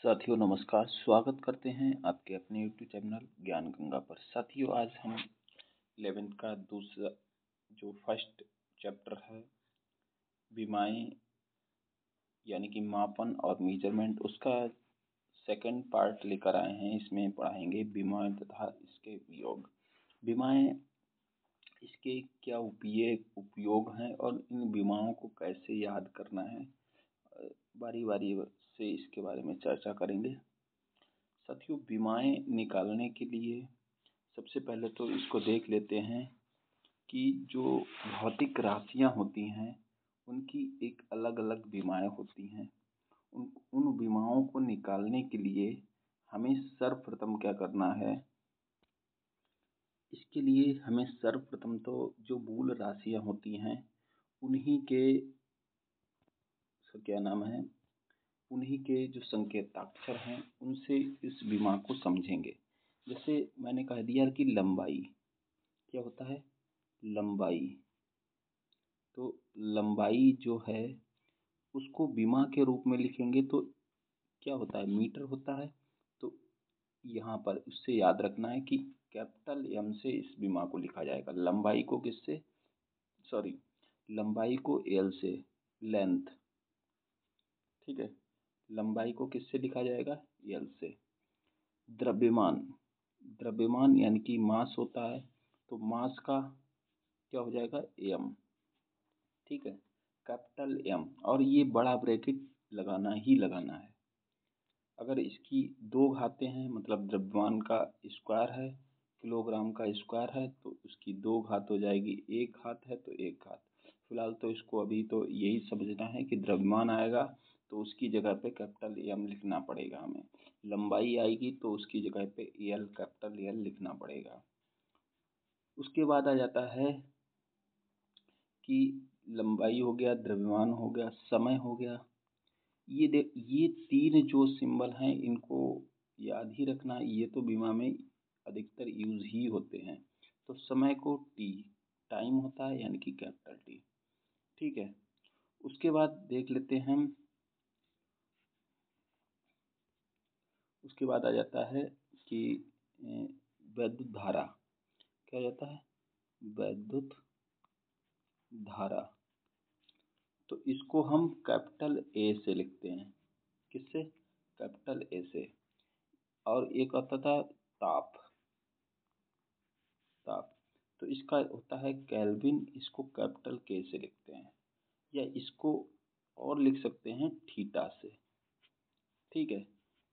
साथियों नमस्कार, स्वागत करते हैं आपके अपने यूट्यूब चैनल ज्ञान गंगा पर। साथियों आज हम 11th का दूसरा जो फर्स्ट चैप्टर है विमाएँ यानी कि मापन और मेजरमेंट उसका सेकंड पार्ट लेकर आए हैं। इसमें पढ़ाएंगे विमाएँ तथा इसके उपयोग। विमाएँ इसके क्या उपयोग हैं और इन विमाओं को कैसे याद करना है, बारी बारी से इसके बारे में चर्चा करेंगे। साथियों विमाएँ निकालने के लिए सबसे पहले तो इसको देख लेते हैं कि जो भौतिक राशियाँ होती हैं उनकी एक अलग अलग विमाएँ होती हैं। उन विमाओं को निकालने के लिए हमें सर्वप्रथम क्या करना है, इसके लिए हमें सर्वप्रथम तो जो मूल राशियाँ होती हैं उन्हीं के क्या नाम है, उन्हीं के जो संकेताक्षर हैं उनसे इस विमा को समझेंगे। जैसे मैंने कह दिया कि लंबाई क्या होता है, लंबाई। तो लंबाई जो है उसको विमा के रूप में लिखेंगे तो क्या होता है, मीटर होता है। तो यहाँ पर उससे याद रखना है कि कैपिटल एम से इस विमा को लिखा जाएगा। लंबाई को किससे, लंबाई को एल से, लेंथ, ठीक है। लंबाई को किससे लिखा जाएगा, एल से। द्रव्यमान, द्रव्यमान यानी कि मास होता है तो मास का क्या हो जाएगा, एम, ठीक है, कैपिटल एम। और ये बड़ा ब्रैकेट लगाना ही लगाना है। अगर इसकी दो घातें हैं मतलब द्रव्यमान का स्क्वायर है, किलोग्राम का स्क्वायर है, तो उसकी दो घात हो जाएगी, एक घात है तो एक घात। फिलहाल तो इसको अभी तो यही समझना है कि द्रव्यमान आएगा तो उसकी जगह पे कैपिटल एम लिखना पड़ेगा हमें। लंबाई आएगी तो उसकी जगह पे एल, कैपिटल एल लिखना पड़ेगा। उसके बाद आ जाता है कि लंबाई हो गया, द्रव्यमान हो गया, समय हो गया। ये तीन जो सिंबल हैं इनको याद ही रखना। ये तो बीमा में अधिकतर यूज ही होते हैं। तो समय को टी, टाइम होता है यानी कि कैपिटल टी, ठीक है। उसके बाद देख लेते हैं हम, उसके बाद आ जाता है कि वैद्युत धारा, क्या हो जाता है, वैद्युत धारा। तो इसको हम कैपिटल ए से लिखते हैं, किससे, कैपिटल ए से। और एक आता था ताप, ताप, तो इसका होता है केल्विन, इसको कैपिटल के से लिखते हैं। या इसको और लिख सकते हैं थीटा से, ठीक है।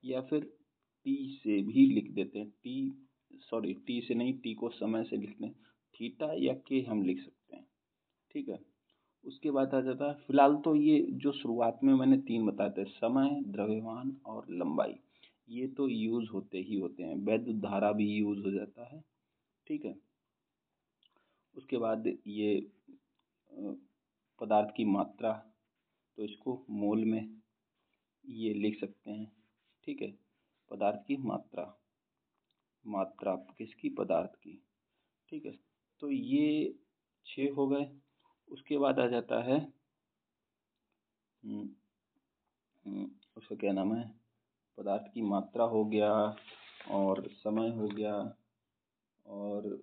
या फिर टी से भी लिख देते हैं, टी से नहीं, टी को समय से लिखते हैं, थीटा या के हम लिख सकते हैं, ठीक है। उसके बाद आ जाता है, फिलहाल तो ये जो शुरुआत में मैंने तीन बताए थे, समय, द्रव्यमान और लंबाई, ये तो यूज होते ही होते हैं। वैद्युत धारा भी यूज हो जाता है, ठीक है। उसके बाद ये पदार्थ की मात्रा, तो इसको मोल में ये लिख सकते हैं, ठीक है। पदार्थ की मात्रा, मात्रा किसकी, पदार्थ की, ठीक है। तो ये 6 हो गए। उसके बाद आ जाता है उसका क्या नाम है, पदार्थ की मात्रा हो गया और समय हो गया और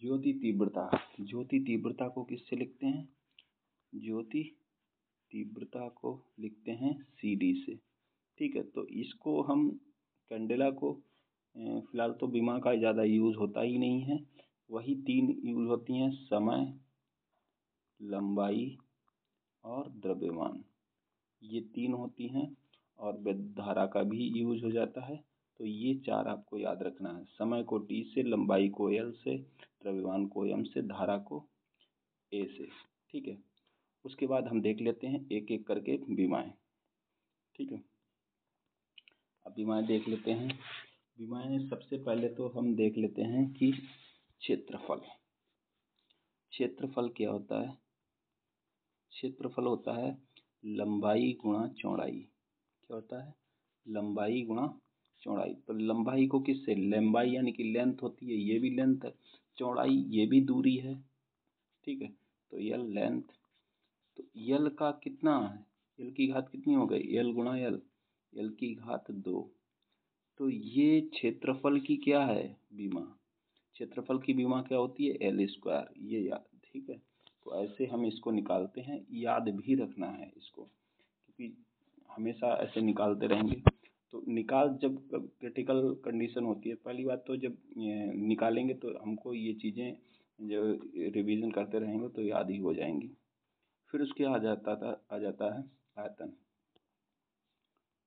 ज्योति तीव्रता। ज्योति तीव्रता को किससे लिखते हैं, ज्योति तीव्रता को लिखते हैं CD से, ठीक है। तो इसको हम कैंडेला को फिलहाल तो बीमा का ज़्यादा यूज़ होता ही नहीं है। वही तीन यूज़ होती हैं, समय, लंबाई और द्रव्यमान, ये तीन होती हैं। और विद्युत धारा का भी यूज हो जाता है। तो ये चार आपको याद रखना है, समय को टी से, लंबाई को एल से, द्रव्यमान को एम से, धारा को ए से, ठीक है। उसके बाद हम देख लेते हैं एक एक करके बीमाएँ, ठीक है। अब बीमाएँ देख लेते हैं। बीमाएँ सबसे पहले तो हम देख लेते हैं कि क्षेत्रफल। क्षेत्रफल क्या होता है, क्षेत्रफल होता है लंबाई गुणा चौड़ाई। क्या होता है, लंबाई गुणा चौड़ाई। तो लंबाई को किससे, लंबाई यानी कि लेंथ होती है, ये भी लेंथ है, चौड़ाई ये भी दूरी है, ठीक है। तो यल लेंथ, तो यल का कितना है, यल की घात कितनी हो गई, यल गुणा यल, एल की घात 2। तो ये क्षेत्रफल की क्या है विमा, क्षेत्रफल की विमा क्या होती है एल स्क्वायर, ये याद, ठीक है। तो ऐसे हम इसको निकालते हैं, याद भी रखना है इसको, क्योंकि हमेशा ऐसे निकालते रहेंगे तो जब क्रिटिकल कंडीशन होती है, पहली बात तो जब निकालेंगे तो हमको ये चीज़ें जो रिवीजन करते रहेंगे तो याद ही हो जाएंगी। फिर उसके आ जाता है आयतन,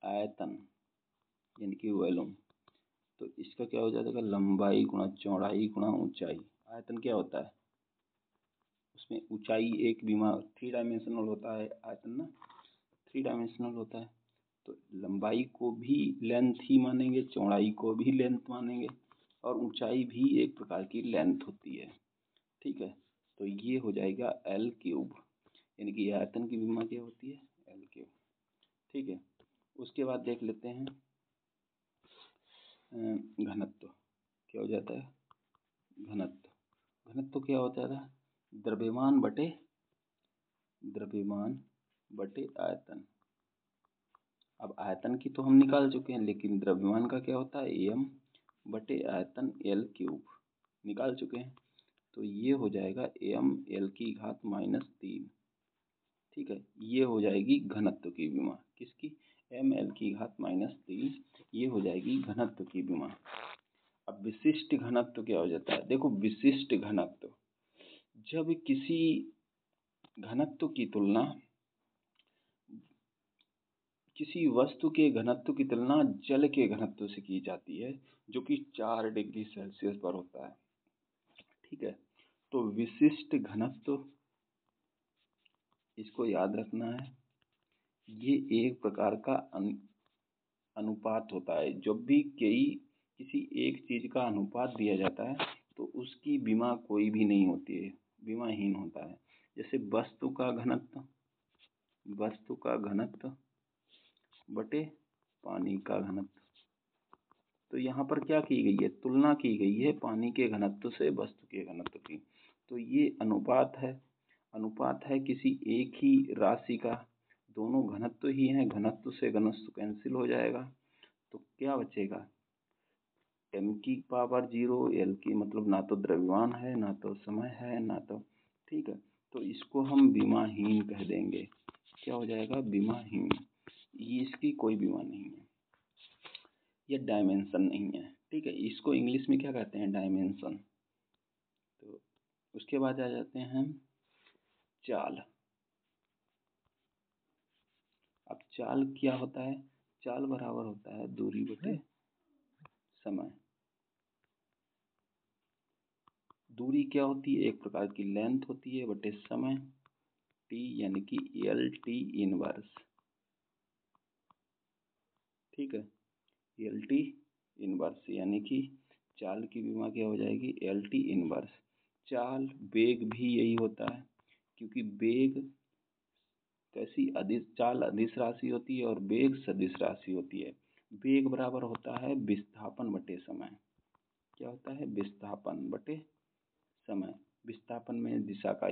आयतन यानी कि वॉल्यूम। तो इसका क्या हो जाएगा, लंबाई गुणा चौड़ाई गुणा ऊंचाई। आयतन क्या होता है, उसमें ऊंचाई एक विमा 3 डायमेंशनल होता है आयतन ना, 3 डायमेंशनल होता है। तो लंबाई को भी लेंथ ही मानेंगे, चौड़ाई को भी लेंथ मानेंगे, और ऊंचाई भी एक प्रकार की लेंथ होती है, ठीक है। तो ये हो जाएगा एल क्यूब, यानी कि आयतन की विमा क्या होती है एल क्यूब, ठीक है। उसके बाद देख लेते हैं घनत्व, क्या हो जाता है घनत्व। घनत्व क्या होता है, द्रव्यमान बटे आयतन। अब आयतन की तो हम निकाल चुके हैं, लेकिन द्रव्यमान का क्या होता है एम बटे आयतन एल क्यूब, निकाल चुके हैं। तो ये हो जाएगा एम एल की घात -3, ठीक है। ये हो जाएगी घनत्व की विमा, किसकी, एम एल की घात -3, ये हो जाएगी घनत्व की विमा। अब विशिष्ट घनत्व क्या हो जाता है, देखो विशिष्ट घनत्व, जब किसी घनत्व की तुलना, किसी वस्तु के घनत्व की तुलना जल के घनत्व से की जाती है, जो कि 4 डिग्री सेल्सियस पर होता है, ठीक है। तो विशिष्ट घनत्व, इसको याद रखना है, ये एक प्रकार का अनुपात होता है। जब भी किसी एक चीज का अनुपात दिया जाता है तो उसकी विमा कोई भी नहीं होती है, विमाहीन होता है। जैसे वस्तु का घनत्व बटे पानी का घनत्व। तो यहाँ पर क्या की गई है, तुलना की गई है पानी के घनत्व से वस्तु के घनत्व की। तो ये अनुपात है किसी एक ही राशि का, दोनों घनत्व ही हैं, घनत्व से घनत्व कैंसिल हो जाएगा, तो क्या बचेगा, एम की पावर 0, एल की मतलब ना तो द्रव्यमान है ना तो समय है ना तो, ठीक है। तो इसको हम विमाहीन कह देंगे, क्या हो जाएगा विमाहीन, इसकी कोई विमा नहीं है, ये डायमेंशन नहीं है, ठीक है। इसको इंग्लिश में क्या कहते हैं, डायमेंशन। तो उसके बाद आ जाते हैं चाल। अब चाल क्या होता है, चाल बराबर होता है दूरी बटे समय। दूरी क्या होती है, एक प्रकार की लेंथ होती है, बटे समय टी, यानी कि एल टी इनवर्स, ठीक है। एल टी इनवर्स यानी कि चाल की विमा क्या हो जाएगी एल टी इनवर्स। चाल वेग भी यही होता है, क्योंकि वेग कैसी चाल अदिश राशि होती है और वेग सदिश राशि होती है। वेग बराबर होता है विस्थापन बटे समय, क्या होता है विस्थापन बटे समय। विस्थापन में दिशा का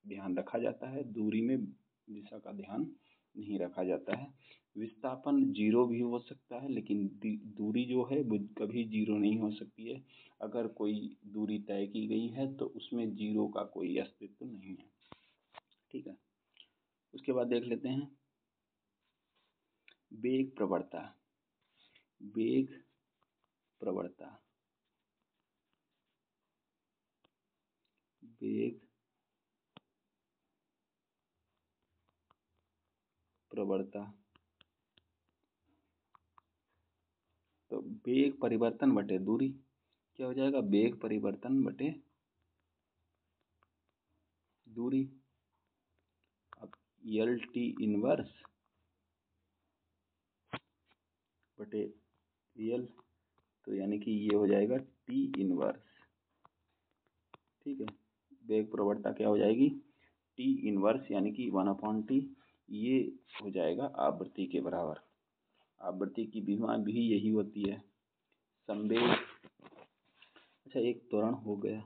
ध्यान रखा जाता है, दूरी में दिशा का ध्यान नहीं रखा जाता है। विस्थापन 0 भी हो सकता है, लेकिन दूरी जो है वो कभी 0 नहीं हो सकती है। अगर कोई दूरी तय की गई है तो उसमें 0 का कोई अस्तित्व नहीं है, ठीक है। उसके बाद देख लेते हैं वेग प्रवणता। वेग प्रवणता, वेग प्रवणता, तो वेग परिवर्तन बटे दूरी, क्या हो जाएगा वेग परिवर्तन बटे दूरी। अब एल टी इनवर्स बटे एल, तो यानी कि ये हो जाएगा टी इनवर्स, ठीक है। वेग प्रवणता क्या हो जाएगी टी इनवर्स, यानी कि 1/t, ये हो जाएगा आवृत्ति के बराबर। आवृत्ति की विमा भी यही होती है, संवेग। अच्छा एक त्वरण हो गया,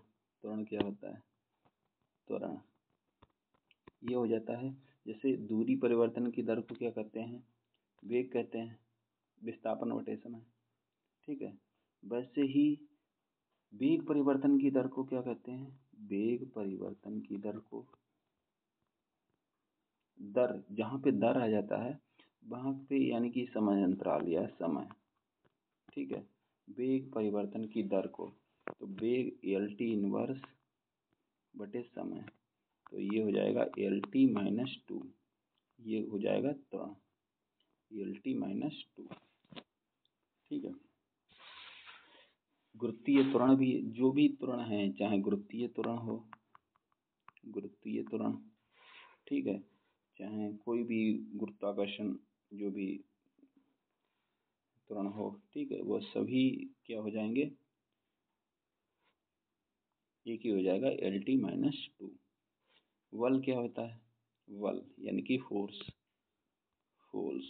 त्वरण क्या होता है, त्वरण ये हो जाता है, जैसे दूरी परिवर्तन की दर को क्या कहते हैं, वेग कहते हैं, विस्थापन बटे समय, ठीक है। वैसे ही वेग परिवर्तन की दर को क्या कहते हैं? वेग परिवर्तन की दर को, दर जहाँ पे दर आ जाता है वहाँ पे यानी कि समय अंतराल या समय, ठीक है। वेग परिवर्तन की दर को, तो वेग एल टी इनवर्स बटे समय, तो ये हो जाएगा एल टी माइनस टू, ये हो जाएगा त्वरण एल टी माइनस टू, ठीक है। गुरुत्वीय त्वरण भी, जो भी त्वरण है, चाहे गुरुत्वीय त्वरण हो, गुरुत्वीय त्वरण, ठीक है, चाहे कोई भी गुरुत्वाकर्षण जो भी त्वरण हो, ठीक है, वो सभी क्या हो जाएंगे? एक ही हो जाएगा एल टी माइनस टू। बल क्या होता है? बल यानी कि फोर्स, फोर्स,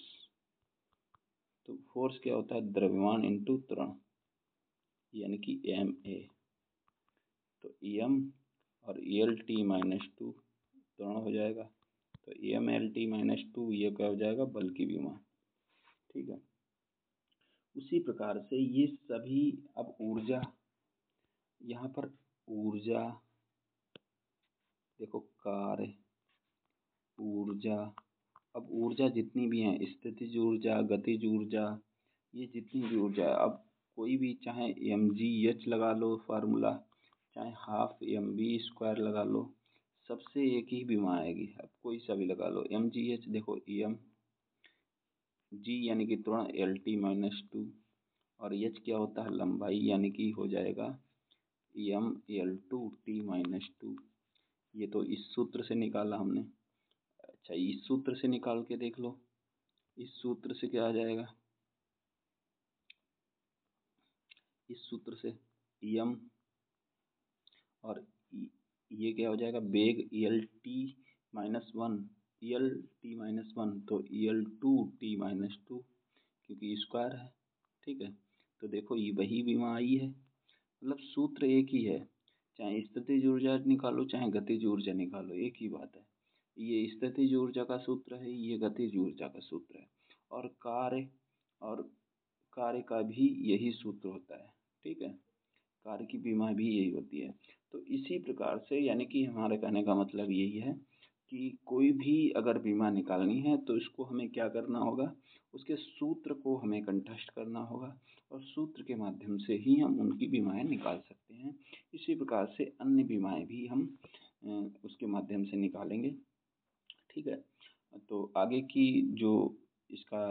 तो फोर्स क्या होता है? द्रव्यमान इंटू त्वरण यानी कि एम ए, तो एम और एल टी माइनस टू त्वरण हो जाएगा, तो M L T minus two ये क्या हो जाएगा? बल की विमा, ठीक है। उसी प्रकार से ये सभी, अब ऊर्जा, यहाँ पर ऊर्जा देखो, कार्य, ऊर्जा, अब ऊर्जा जितनी भी हैं, स्थितिज ऊर्जा, गतिज ऊर्जा, ये जितनी भी ऊर्जा है, अब कोई भी चाहे एम जी एच लगा लो फार्मूला, चाहे हाफ एम बी स्क्वायर लगा लो, सबसे एक ही विमा आएगी। अब कोई सा भी लगा लो, एम जी एच देखो, एम जी यानी कि त्वरण एल टी माइनस टू, और एच क्या होता है? लंबाई, यानी कि हो जाएगा M L two T minus two. ये तो इस सूत्र से निकाला हमने। अच्छा, इस सूत्र से निकाल के देख लो, इस सूत्र से क्या आ जाएगा? इस सूत्र से एम और ये क्या हो जाएगा? वेग L T minus one, L T minus one, तो L two T minus two, क्योंकि स्क्वायर है, ठीक है। तो देखो ये वही विमा आई है, मतलब सूत्र एक ही है, चाहे स्थितिज ऊर्जा निकालो चाहे गतिज ऊर्जा निकालो, एक ही बात है। ये स्थितिज ऊर्जा का सूत्र है, ये गतिज ऊर्जा का सूत्र है, और कार्य का भी यही सूत्र होता है, ठीक है। कार्य की विमा भी यही होती है। तो इसी प्रकार से, यानी कि हमारे कहने का मतलब यही है कि कोई भी अगर विमा निकालनी है तो इसको हमें क्या करना होगा? उसके सूत्र को हमें कंठस्थ करना होगा, और सूत्र के माध्यम से ही हम उनकी विमाएँ निकाल सकते हैं। इसी प्रकार से अन्य विमाएँ भी हम उसके माध्यम से निकालेंगे, ठीक है। तो आगे की जो इसका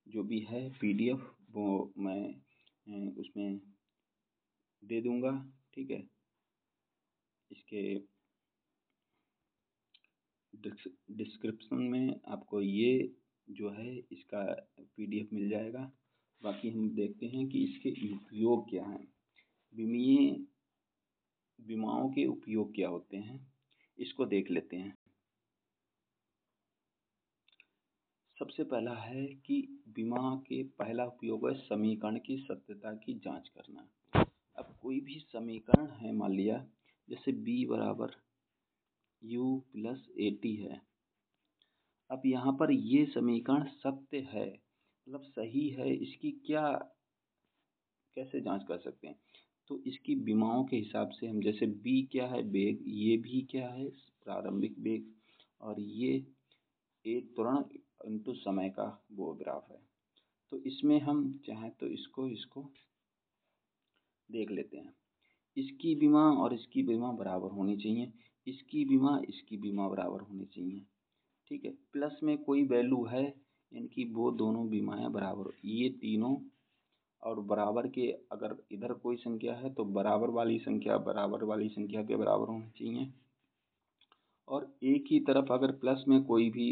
जो भी है पीडीएफ, वो मैं उसमें दे दूंगा, ठीक है। इसके डिस्क्रिप्शन में आपको ये जो है इसका पीडीएफ मिल जाएगा। बाकी हम देखते हैं कि इसके उपयोग क्या हैं, विमाओं के उपयोग क्या होते हैं, इसको देख लेते हैं। सबसे पहला है कि विमा के पहला उपयोग है समीकरण की सत्यता की जांच करना। अब कोई भी समीकरण है, मान लिया जैसे b बराबर u प्लस ए टी है। अब यहाँ पर ये समीकरण सत्य है, मतलब सही है, इसकी क्या कैसे जांच कर सकते हैं? तो इसकी विमाओं के हिसाब से हम, जैसे b क्या है? वेग, ये भी क्या है? प्रारंभिक वेग, और ये एक त्वरण इंटू समय का वो ग्राफ है। तो इसमें हम चाहें तो इसको इसको देख लेते हैं। इसकी विमा और इसकी विमा बराबर होनी चाहिए, इसकी विमा बराबर होनी चाहिए, ठीक है। प्लस में कोई वैल्यू है, यानी कि वो दोनों विमाएँ बराबर, ये तीनों, और बराबर के अगर इधर कोई संख्या है तो बराबर वाली संख्या के बराबर होनी चाहिए, और एक ही तरफ अगर प्लस में कोई भी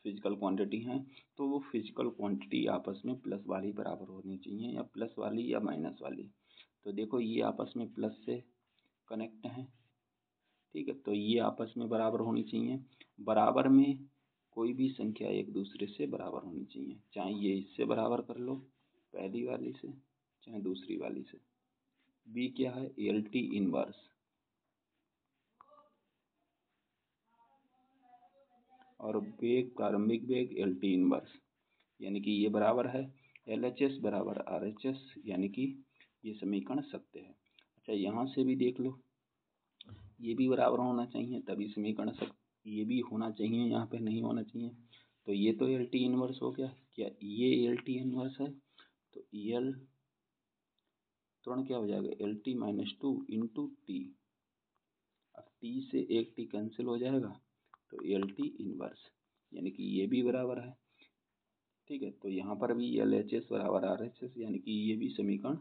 फिजिकल क्वांटिटी है तो वो फिजिकल क्वांटिटी आपस में प्लस वाली बराबर होनी चाहिए, या प्लस वाली या माइनस वाली। तो देखो ये आपस में प्लस से कनेक्ट हैं, ठीक है, तो ये आपस में बराबर होनी चाहिए। बराबर में कोई भी संख्या एक दूसरे से बराबर होनी चाहिए, चाहे ये इससे बराबर कर लो पहली वाली से, चाहे दूसरी वाली से। बी क्या है? एल टी इनवर्स, और वेग, प्रारंभिक वेग एल टी इनवर्स। यानी कि ये बराबर है LHS बराबर RHS, यानी कि ये समीकरण सत्य है। अच्छा, यहाँ से भी देख लो, ये भी बराबर होना चाहिए तभी समीकरण सत्य, ये भी होना चाहिए, यहाँ पे नहीं होना चाहिए। तो ये तो LT इनवर्स हो गया, क्या ये LT इनवर्स है? तो EL तुरंत क्या हो जाएगा, LT - 2 इंटू T। अब T से एक T कैंसिल हो जाएगा, तो LT इनवर्स, यानी कि ये भी बराबर है। ठीक है, तो यहाँ पर भी LHS बराबर RHS, यानी कि ये भी समीकरण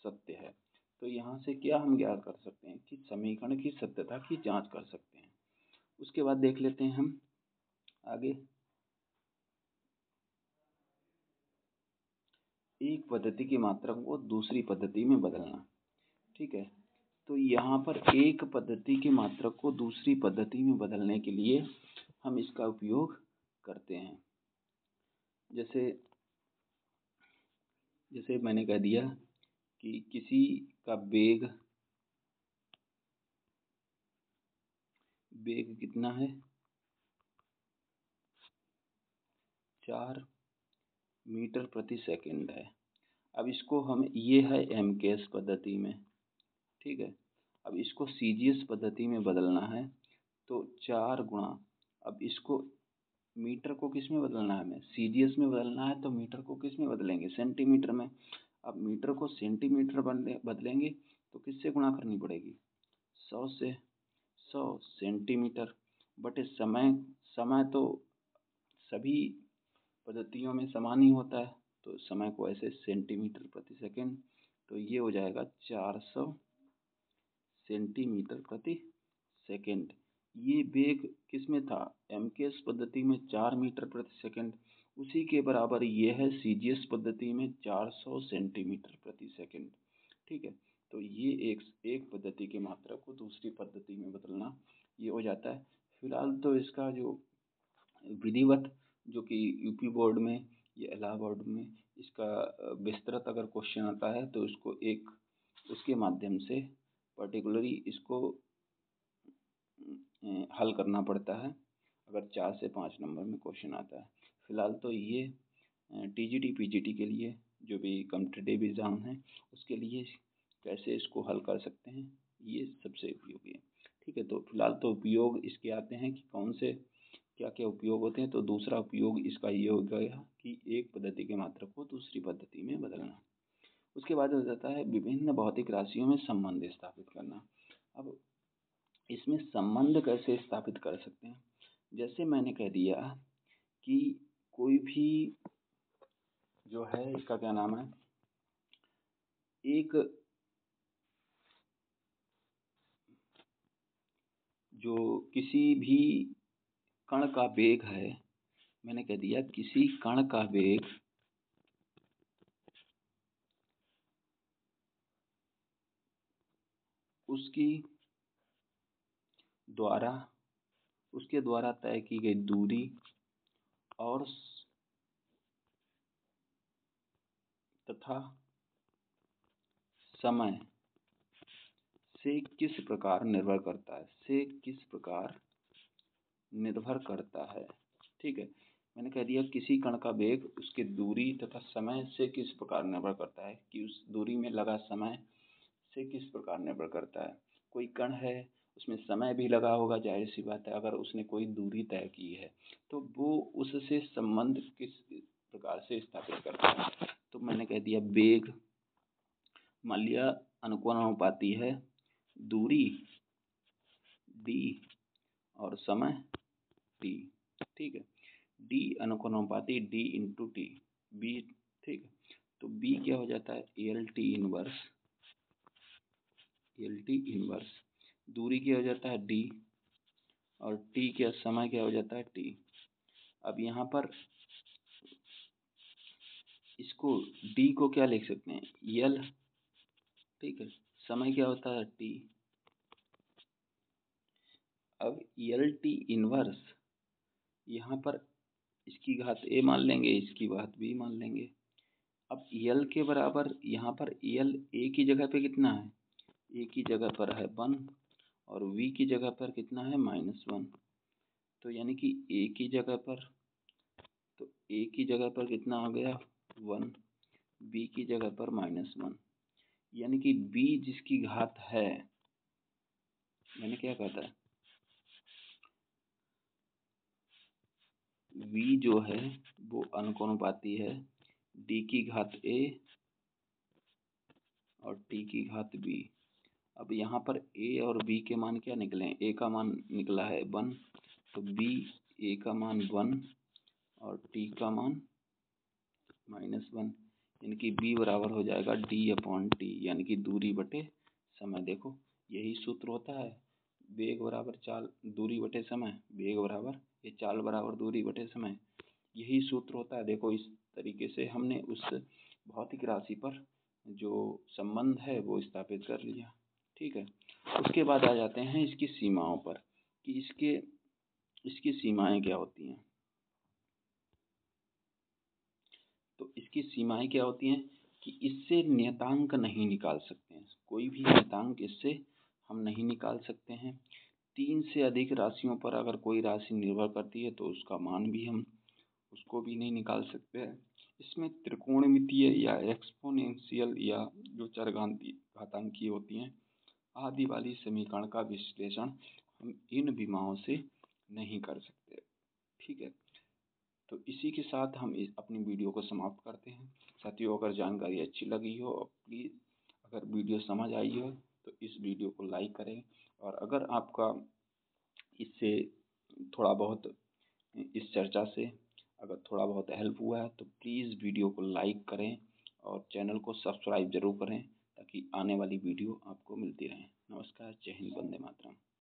सत्य है। तो यहाँ से क्या हम ज्ञात कर सकते हैं कि समीकरण की सत्यता की जांच कर सकते हैं। उसके बाद देख लेते हैं हम आगे, एक पद्धति की मात्रा को दूसरी पद्धति में बदलना। ठीक है, तो यहाँ पर एक पद्धति की मात्रा को दूसरी पद्धति में बदलने के लिए हम इसका उपयोग करते हैं। जैसे मैंने कह दिया कि किसी का वेग कितना है, 4 मीटर प्रति सेकंड है। अब इसको हम, ये है MKS पद्धति में, ठीक है। अब इसको CGS पद्धति में बदलना है, तो 4 गुणा, अब इसको मीटर को किस में बदलना है, हमें CGS में बदलना है, तो मीटर को किस में बदलेंगे, सेंटीमीटर में। अब मीटर को सेंटीमीटर बदलेंगे तो किससे गुणा करनी पड़ेगी, 100 से। 100 सेंटीमीटर बटे समय तो सभी पद्धतियों में समान ही होता है, तो समय को ऐसे सेंटीमीटर प्रति सेकंड, तो ये हो जाएगा 400 सेंटीमीटर प्रति सेकंड। ये वेग किस में था, MKS पद्धति में 4 मीटर प्रति सेकंड, उसी के बराबर ये है CGS पद्धति में 400 सेंटीमीटर प्रति सेकंड। ठीक है, तो ये एक पद्धति की मात्रा को दूसरी पद्धति में बदलना, ये हो जाता है। फिलहाल तो इसका जो विधिवत, जो कि यूपी बोर्ड में या इलाहाबाद बोर्ड में इसका विस्तृत अगर क्वेश्चन आता है तो इसको एक उसके माध्यम से पर्टिकुलरली इसको हल करना पड़ता है, अगर 4 से 5 नंबर में क्वेश्चन आता है। फिलहाल तो ये TGT PGT के लिए जो भी कॉम्पिटिटिव एग्जाम है उसके लिए कैसे इसको हल कर सकते हैं, ये सबसे उपयोगी है। ठीक है, तो फिलहाल तो उपयोग इसके आते हैं कि कौन से क्या क्या उपयोग होते हैं। तो दूसरा उपयोग इसका ये हो गया कि एक पद्धति की मात्रा को दूसरी पद्धति में बदलना। उसके बाद हो जाता है विभिन्न भौतिक राशियों में संबंध स्थापित करना। अब इसमें संबंध कैसे स्थापित कर सकते हैं, जैसे मैंने कह दिया कि कोई भी जो है, इसका क्या नाम है, एक जो किसी भी कण का वेग है, मैंने कह दिया किसी कण का वेग उसके द्वारा तय की गई दूरी और तथा समय से किस प्रकार निर्भर करता है। ठीक है, मैंने कह दिया किसी कण का वेग उसके दूरी तथा समय से किस प्रकार निर्भर करता है, कि उस दूरी में लगा समय से किस प्रकार निर्भर करता है। कोई कण है, उसमें समय भी लगा होगा, जाहिर सी बात है, अगर उसने कोई दूरी तय की है तो वो उससे संबंध किस प्रकार से स्थापित करता है। तो मैंने कह दिया वेग मान लिया अनुपाती है दूरी d और समय t। ठीक है, d अनुपाती d into T b। ठीक है, तो b क्या हो जाता है, LT इनवर्स, दूरी क्या हो जाता है d, और t क्या, समय क्या हो जाता है t। अब यहाँ पर इसको d को क्या लिख सकते हैं, L। ठीक है, समय क्या होता है t। अब LT इनवर्स, यहाँ पर इसकी घात a मान लेंगे, इसकी घात b मान लेंगे। अब L के बराबर, यहाँ पर L a की जगह पे कितना है, a की जगह पर है 1 और v की जगह पर कितना है -1। तो यानी कि a की जगह पर तो ए की जगह पर कितना आ गया 1, बी की जगह पर -1, यानी कि बी जिसकी घात है, मैंने क्या कहता है, v जो है वो अनुपाती है d की घात a और t की घात b। अब यहाँ पर a और b के मान क्या निकले, a का मान निकला है 1, तो b a का मान 1 और t का मान -1, यानी कि b बराबर हो जाएगा d/t, यानी कि दूरी बटे समय। देखो यही सूत्र होता है, वेग बराबर चाल दूरी बटे समय, वेग बराबर ये चाल बराबर दूरी बटे समय, यही सूत्र होता है। देखो इस तरीके से हमने उस भौतिक राशि पर जो संबंध है वो स्थापित कर लिया। ठीक है, उसके बाद आ जाते हैं इसकी सीमाओं पर कि इसकी सीमाएं क्या होती हैं। तो इसकी सीमाएं क्या होती हैं कि इससे नियतांक नहीं निकाल सकते हैं, कोई भी नियतांक इससे हम नहीं निकाल सकते हैं। 3 से अधिक राशियों पर अगर कोई राशि निर्भर करती है तो उसका मान भी हम उसको भी नहीं निकाल सकते हैं। इसमें त्रिकोणमितीय या एक्सपोनेंशियल या जो घातांकीय होती हैं आदि वाली समीकरण का विश्लेषण हम इन विमाओं से नहीं कर सकते। ठीक है, तो इसी के साथ हम अपनी वीडियो को समाप्त करते हैं। साथियों, अगर जानकारी अच्छी लगी हो प्लीज़, अगर वीडियो समझ आई हो तो इस वीडियो को लाइक करें, और अगर आपका इससे थोड़ा बहुत इस चर्चा से अगर थोड़ा बहुत हेल्प हुआ है तो प्लीज़ वीडियो को लाइक करें और चैनल को सब्सक्राइब ज़रूर करें ताकि आने वाली वीडियो आपको मिलती रहे। नमस्कार, जय हिंद, वंदे मातरम।